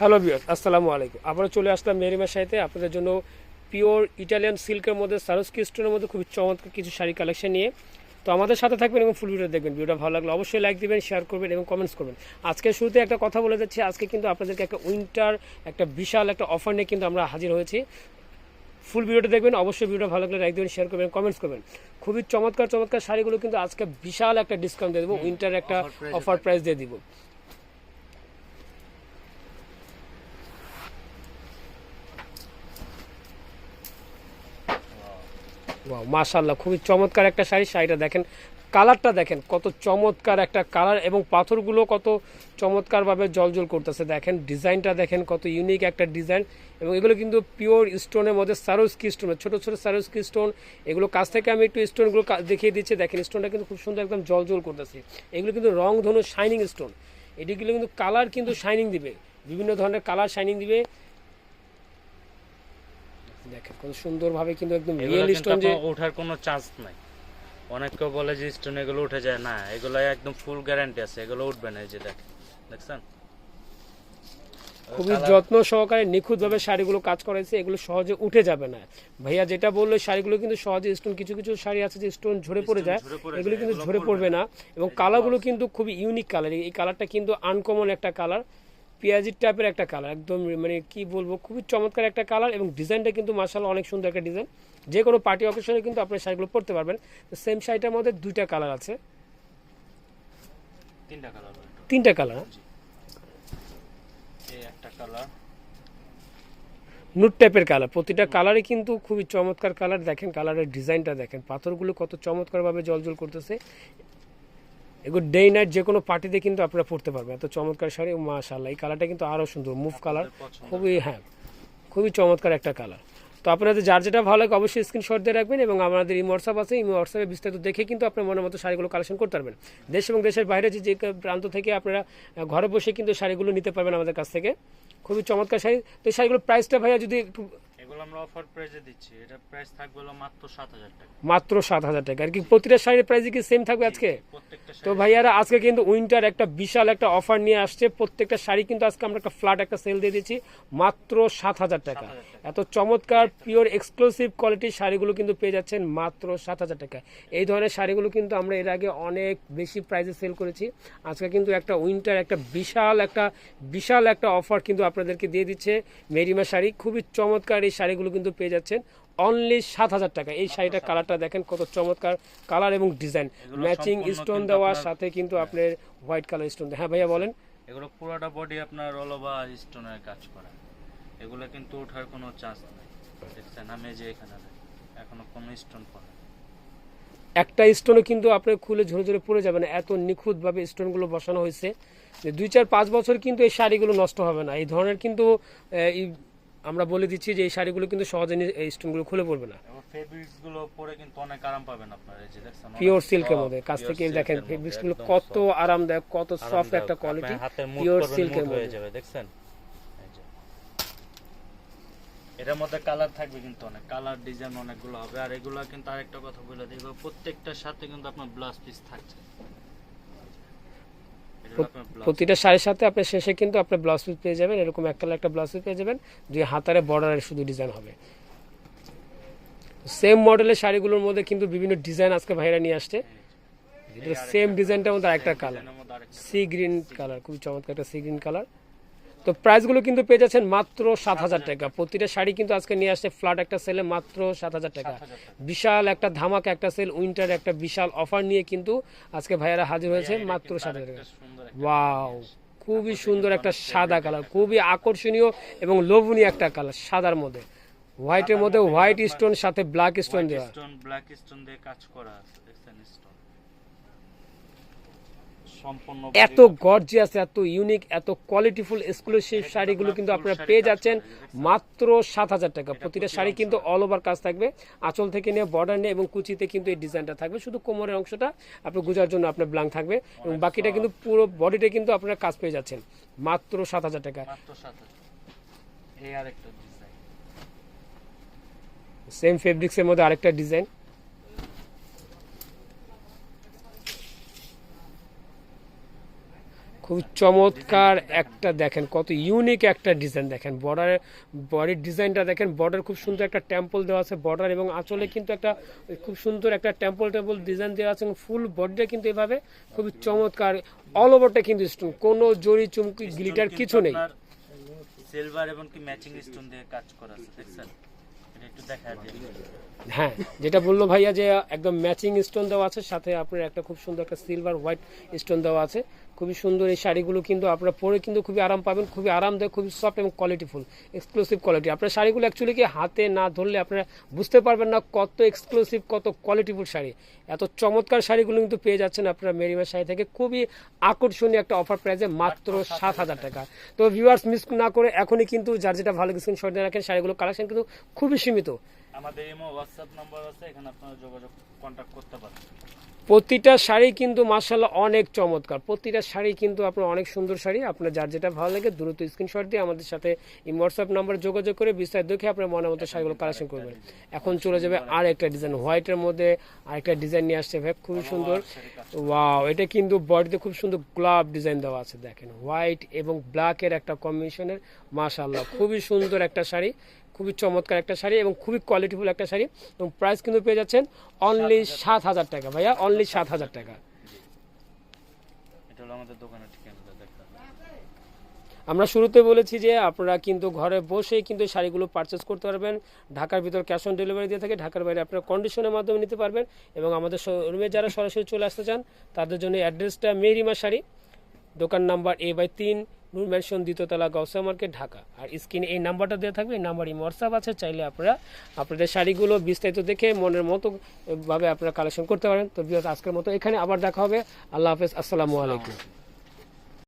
Hello viewers, আসসালামু আলাইকুম। আবারও চলে আসলাম মেরিমার সাথে আপনাদের জন্য পিওর ইটালিয়ান সিল্কের মধ্যে সারোস্কি স্টোনের মধ্যে খুবই চমৎকার কিছু শাড়ি কালেকশন নিয়ে। তো আমাদের সাথে থাকবেন এবং ফুল ভিডিও দেখবেন। ভিডিওটা ভালো লাগলে অবশ্যই লাইক দিবেন, শেয়ার করবেন এবং কমেন্টস করবেন। আজকে শুরুতে একটা কথা বলে যাচ্ছি, আজকে কিন্তু আপনাদেরকে একটা উইন্টার একটা বিশাল একটা অফার নিয়ে কিন্তু আমরা হাজির হয়েছি। ফুল ভিডিওটা দেখবেন, অবশ্যই ভিডিও ভালো লাগলে লাইক দেবেন, শেয়ার করবেন, কমেন্টস করবেন। খুবই চমৎকার চমৎকার শাড়িগুলো কিন্তু আজকে বিশাল একটা ডিসকাউন্ট দিয়ে দেবো, উইন্টার একটা অফার প্রাইস দিয়ে দিব। ওয়াও, মাশাআল্লাহ, খুবই চমৎকার একটা শাড়ি। শাড়িটা দেখেন, কালারটা দেখেন কত চমৎকার একটা কালার এবং পাথরগুলো কত চমৎকারভাবে জলজল করতেছে। দেখেন ডিজাইনটা দেখেন কত ইউনিক একটা ডিজাইন, এবং এগুলো কিন্তু পিওর স্টোনের মধ্যে সারোস্কি স্টোন, ছোটো ছোটো সারোস্কি স্টোন। এগুলো কাছ থেকে আমি একটু স্টোনগুলো দেখিয়ে দিচ্ছি। দেখেন স্টোনটা কিন্তু খুব সুন্দর একদম জলজল করতেছে। এগুলো কিন্তু রং ধনু শাইনিং স্টোন। এটিগুলো কিন্তু কালার কিন্তু শাইনিং দিবে, বিভিন্ন ধরনের কালার শাইনিং দিবে। দেখেন কত সুন্দরভাবে কিন্তু একদম রিয়েল স্টোন, যে ওঠার কোনো চান্স নাই। অনেকে বলে যে স্টোন এগুলো উঠে যায় না, এগুলো একদম ফুল গ্যারান্টি আছে, এগুলো উঠবে না। এই যে দেখছেন খুবই যত্ন সহকারে নিখুঁতভাবে শাড়িগুলো কাজ করেছে, এগুলো সহজে উঠে যাবে না। ভাইয়া যেটা বললো, শাড়িগুলো কিন্তু সহজে স্টোন, কিছু কিছু শাড়ি আছে যে স্টোন ঝরে পড়ে যায়, এগুলো কিন্তু ঝরে পড়বে না। এবং কালারগুলো কিন্তু খুবই ইউনিক কালার। এই কালারটা কিন্তু আনকমন একটা কালার, পেঁয়াজি টাইপের একটা কালার, একদম মানে কি বলবো, খুবই চমৎকার একটা কালার। এবং ডিজাইনটা কিন্তু মাশাআল্লাহ অনেক সুন্দর একটা ডিজাইন। যে কোনো পার্টি অকেশনে কিন্তু আপনার শাড়িগুলো পরতে পারবেন। তো সেম শাড়িটার মধ্যে দুইটা কালার আছে, তিনটা কালার। একটা কালার নুট টাইপের কালার, প্রতিটা কালারে কিন্তু খুবই চমৎকার কালার। দেখেন কালারের ডিজাইনটা দেখেন, পাথরগুলো কত চমৎকারভাবে জলজল করতেছে। এগুলো ডে নাইট যে কোনো পার্টিতে কিন্তু আপনারা পরতে পারবেন, এত চমৎকার শাড়ি। মাশাআল্লাহ, এই কালারটা কিন্তু আরও সুন্দর, মুভ কালার, খুবই খুবই চমৎকার একটা কালার। তো আপনাদের যার যেটা ভালো লাগে অবশ্যই স্ক্রিনশট দিয়ে রাখবেন, এবং আমাদের এই হোয়াটসঅ্যাপ আছে, এই হোয়াটসঅ্যাপে বিস্তারিত দেখে কিন্তু আপনার মনের মতো শাড়িগুলো কালেকশন করতে পারবেন। দেশ এবং দেশের বাইরে যে প্রান্ত থেকে আপনারা ঘরে বসে কিন্তু শাড়িগুলো নিতে পারবেন আমাদের কাছ থেকে। খুবই চমৎকার শাড়ি। তো এই শাড়িগুলোর প্রাইসটা ভাইয়া যদি একটু, এগুলো আমরা অফার প্রাইসে দিচ্ছি। এটা প্রাইস থাকবে হলো মাত্র 7000 টাকা। মাত্র 7000 টাকা। আর কি প্রতিটা শাড়ির প্রাইস কি সেম থাকবে আজকে? তো ভাইয়ারা আজকে কিন্তু উইন্টার একটা বিশাল একটা অফার নিয়ে আসছে। প্রত্যেকটা শাড়ি কিন্তু আজকে আমরা একটা ফ্ল্যাট একটা সেল দিয়ে দিচ্ছি মাত্র 7000 টাকা। এত চমৎকার পিওর এক্সক্লুসিভ কোয়ালিটির শাড়িগুলো কিন্তু পেয়ে যাচ্ছেন মাত্র 7000 টাকা। এই ধরনের শাড়িগুলো কিন্তু আমরা এর আগে অনেক বেশি প্রাইসে সেল করেছি। আজকে কিন্তু একটা উইন্টার একটা বিশাল একটা অফার কিন্তু আপনাদেরকে দিয়ে দিচ্ছে মেরিমা শাড়ি। খুবই চমৎকার এই শাড়িগুলো কিন্তু পেয়ে যাচ্ছেন অনলি 7000 টাকা। এই শাড়িটার কালারটা দেখেন কত চমৎকার কালার এবং ডিজাইন, ম্যাচিং স্টোন দেওয়ার সাথে কিন্তু আপনার হোয়াইট কালার স্টোন। হ্যাঁ ভাইয়া বলেন। এগুলো পুরোটা বডি আপনার অল ওভার স্টোনের কাজ করা। এগুলো কিন্তু ওঠার কোনো চান্স নাই। দেখছেন আমি যে এখানে এখনো কোনো স্টোন পড়ে, একটা স্টোনও কিন্তু আপনার খুলে ঝরে ঝরে পড়ে যাবে না, এত নিখুঁতভাবে স্টোনগুলো বসানো হয়েছে যে 2 4 5 বছর কিন্তু এই শাড়িগুলো নষ্ট হবে না। এই ধরনের কিন্তু আমরা বলে দিচ্ছি যে এই শাড়িগুলো কিন্তু সহজে এই স্টোনগুলো খুলে পড়বে না। ফেব্রিক্স গুলো পরে কিন্তু অনেক আরাম পাবেন আপনারা। এই যে দেখছেন পিওর সিল্কের মধ্যে, কাছ থেকে দেখেন ফেব্রিক্স গুলো কত আরামদায়ক, কত সফট একটা কোয়ালিটি, পিওর সিল্কের মধ্যে যাবে। দেখছেন এটার মধ্যে কালার থাকবে কিন্তু অনেক, কালার ডিজাইন অনেকগুলো হবে। আর এগুলো কিন্তু আরেকটা কথা বলে দিই, প্রত্যেকটার সাথে কিন্তু আপনার ব্লাউজ পিস থাকছে। প্রতিটা শাড়ির সাথে আপনি শেষে কিন্তু আপনি ব্লাউজ পিস পেয়ে যাবেন, এরকম একটা একটা ব্লাউজ পিস পেয়ে যাবেন, দুই হাতারে বর্ডারের শুধু ডিজাইন হবে। সেম মডেলের শাড়িগুলোর মধ্যে কিন্তু বিভিন্ন ডিজাইন আজকে ভাইরা নিয়ে আসছে। সেম ডিজাইনটার মধ্যে আরেকটা কালার, সি গ্রিন কালার, খুব চমৎকার একটা সি গ্রিন কালার। তো প্রাইসগুলো কিন্তু পেয়ে যাচ্ছেন মাত্র 7000 টাকা। প্রতিটা শাড়ি কিন্তু আজকে নিয়ে আসছে ফ্ল্যাট একটা সেলে মাত্র 7000 টাকা। বিশাল একটা ধামাকা একটা সেল, উইন্টার একটা বিশাল অফার নিয়ে কিন্তু আজকে ভাইয়ারা হাজির হয়েছে মাত্র 7000 টাকা। ওয়াও, খুবই সুন্দর একটা সাদা কালার, খুবই আকর্ষণীয় এবং লোভনীয় একটা কালার, সাদার মধ্যে হোয়াইটের মধ্যে হোয়াইট স্টোন সাথে ব্ল্যাক স্টোন দেওয়া, ব্ল্যাক স্টোন দিয়ে কাজ করা আছে। দেখছেন স্টোন সম্পূর্ণ এত গর্জিয়াস, এত ইউনিক, এত কোয়ালিটিফুল এক্সক্লুসিভ শাড়িগুলো কিন্তু আপনারা পেয়ে যাচ্ছেন মাত্র 7000 টাকা। প্রতিটা শাড়ি কিন্তু অল ওভার কাজ থাকবে, আঁচল থেকে নিয়ে বর্ডার নিয়ে এবং কুচিতে কিন্তু এই ডিজাইনটা থাকবে। শুধু কোমরের অংশটা আপনি গুজার জন্য আপনার ব্ল্যাঙ্ক থাকবে, এবং বাকিটা কিন্তু পুরো বডিটা কিন্তু আপনারা কাজ পেয়ে যাচ্ছেন মাত্র 7000 টাকা। এই আরেকটা ডিজাইন, সেম ফেব্রিক্সের মধ্যে আরেকটা ডিজাইন, খুব চমৎকার একটা দেখেন, কত ইউনিক একটা ডিজাইন দেখেন, বডির ডিজাইনটা দেখেন, বর্ডার খুব সুন্দর একটা টেম্পল দেওয়া আছে বর্ডার, এবং আঁচলে কিন্তু একটা খুব সুন্দর একটা টেম্পল ডিজাইন দেওয়া আছে, এবং ফুল বডিটা কিন্তু এভাবে খুবই চমৎকার, অল ওভারটা কিন্তু স্টোন, কোনো জরি চুমকি গ্লিটার কিছু নেই। সিলভার এবং কি ম্যাচিং স্টোন দিয়ে কাজ করা আছে, দেখছেন? এটা একটু দেখা যায়। হ্যাঁ, যেটা বললো ভাইয়া যে একদম ম্যাচিং স্টোন দেওয়া আছে, সাথে আপনার একটা খুব সুন্দর একটা সিলভার হোয়াইট স্টোন দেওয়া আছে, খুবই সুন্দর। এই শাড়িগুলো কিন্তু আপনারা পরে কিন্তু খুবই আরাম পাবেন, খুবই আরামদায়ক, খুবই সফট এবং কোয়ালিটিফুল, এক্সক্লুসিভ কোয়ালিটি। আপনার শাড়িগুলো অ্যাকচুয়ালি কি হাতে না ধরলে আপনারা বুঝতে পারবেন না কত এক্সক্লুসিভ, কত কোয়ালিটিফুল শাড়ি। এত চমৎকার শাড়িগুলো কিন্তু পেয়ে যাচ্ছেন আপনারা মেরিমা শাড়ি থেকে, খুবই আকর্ষণীয় একটা অফার প্রাইসে মাত্র 7,000 টাকা। তো ভিউয়ার্স, মিস না করে এখনই কিন্তু যার যেটা ভালো স্ক্রিনশট দিয়ে রাখেন, শাড়িগুলো কালেকশন কিন্তু খুবই সীমিত। আমাদের ইমো হোয়াটসঅ্যাপ নাম্বার আছে, এখানে আপনারা যোগাযোগ কন্টাক্ট করতে পারেন। প্রতিটা শাড়ি কিন্তু মাশাআল্লাহ অনেক চমৎকার, প্রতিটা শাড়ি কিন্তু আপনার অনেক সুন্দর শাড়ি। আপনার যার যেটা ভালো লাগে দ্রুত স্ক্রিনশট দিয়ে আমাদের সাথে এই হোয়াটসঅ্যাপ নাম্বারে যোগাযোগ করে বিস্তারিত দেখে আপনার মনের মতো শাড়িগুলো কালেকশন করবেন। এখন চলে যাবে আর একটা ডিজাইন, হোয়াইটের মধ্যে আরেকটা ডিজাইন নিয়ে আসছে ভাই, খুবই সুন্দর। ওয়াও, এটা কিন্তু বডিতে খুব সুন্দর গোলাপ ডিজাইন দেওয়া আছে, দেখেন হোয়াইট এবং ব্ল্যাকের একটা কম্বিনেশনের, মাশাআল্লাহ খুবই সুন্দর একটা শাড়ি, খুবই চমৎকার একটা শাড়ি এবং খুবই কোয়ালিটিফুল একটা শাড়ি, এবং প্রাইস কিন্তু পেয়ে যাচ্ছেন অনলি 7,000 টাকা ভাইয়া, অনলি 7,000 টাকা। এটা হলো আমাদের দোকানের ঠিকানাটা, দেখতে আমরা শুরুতে বলেছি যে আপনারা কিন্তু ঘরে বসেই কিন্তু শাড়িগুলো পারচেস করতে পারবেন। ঢাকার ভিতর ক্যাশ অন ডেলিভারি দিয়ে থাকে, ঢাকার বাইরে আপনারা কন্ডিশনের মাধ্যমে নিতে পারবেন। এবং আমাদের শোরুমে যারা সরাসরি চলে আসতে চান তাদের জন্য অ্যাড্রেসটা মেরিমা শাড়ি, দোকান নাম্বার A/3, নূর ম্যানশন, দ্বিতীয়তলা, গাউসিয়া মার্কেট, ঢাকা। আর স্ক্রিনে এই নাম্বারটা দেওয়া থাকবে, এই নাম্বারই হোয়াটসঅ্যাপ আছে, চাইলে আপনারা আপনাদের শাড়িগুলো বিস্তারিত দেখে মনের মতো ভাবে আপনারা কালেকশন করতে পারেন। তো ভিউয়ার্স, আজকের মতো এখানে আবার দেখা হবে। আল্লাহ হাফেজ, আসসালামু আলাইকুম।